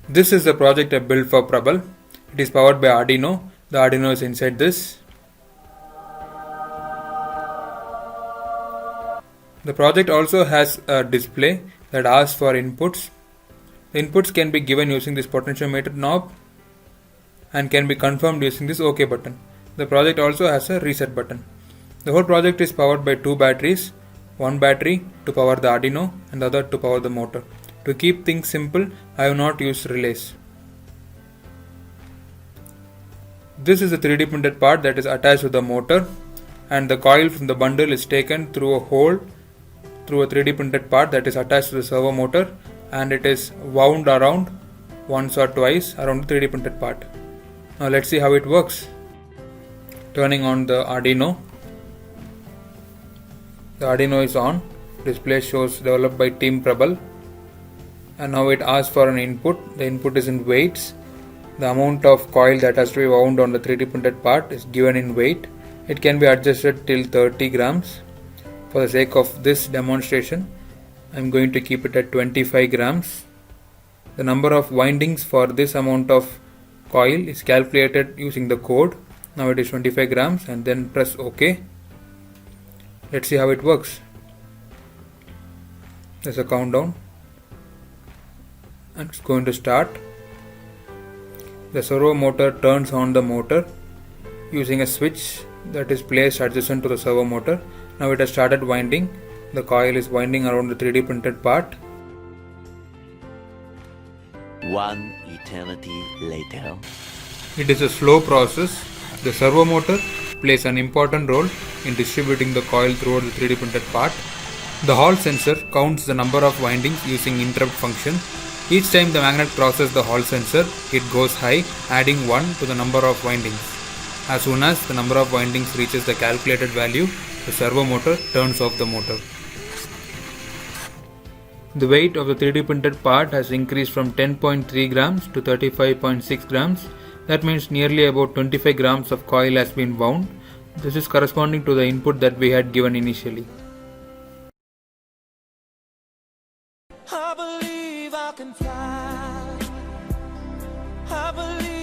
This is the project I built for Prabal. It is powered by Arduino. The Arduino is inside this. The project also has a display that asks for inputs. The inputs can be given using this potentiometer knob and can be confirmed using this OK button. The project also has a reset button. The whole project is powered by two batteries. One battery to power the Arduino and the other to power the motor. To keep things simple, I have not used relays. This is a 3D printed part that is attached to the motor, and the coil from the bundle is taken through a hole through a 3D printed part that is attached to the servo motor, and it is wound around once or twice around the 3D printed part. Now let's see how it works. Turning on the Arduino. The Arduino is on. Display shows developed by Team Prabal. And now it asks for an input. The input is in weights. The amount of coil that has to be wound on the 3D printed part is given in weight. It can be adjusted till 30 grams. For the sake of this demonstration, I am going to keep it at 25 grams. The number of windings for this amount of coil is calculated using the code. Now it is 25 grams, and then press OK. Let's see how it works. There's a countdown. And it's going to start. The servo motor turns on the motor using a switch that is placed adjacent to the servo motor. Now it has started winding. The coil is winding around the 3D printed part. One eternity later. It is a slow process. The servo motor plays an important role in distributing the coil throughout the 3D printed part. The Hall sensor counts the number of windings using interrupt function. Each time the magnet crosses the Hall sensor, it goes high, adding 1 to the number of windings. As soon as the number of windings reaches the calculated value, the servo motor turns off the motor. The weight of the 3D printed part has increased from 10.3 grams to 35.6 grams. That means nearly about 25 grams of coil has been wound. This is corresponding to the input that we had given initially. I believe I can fly. I believe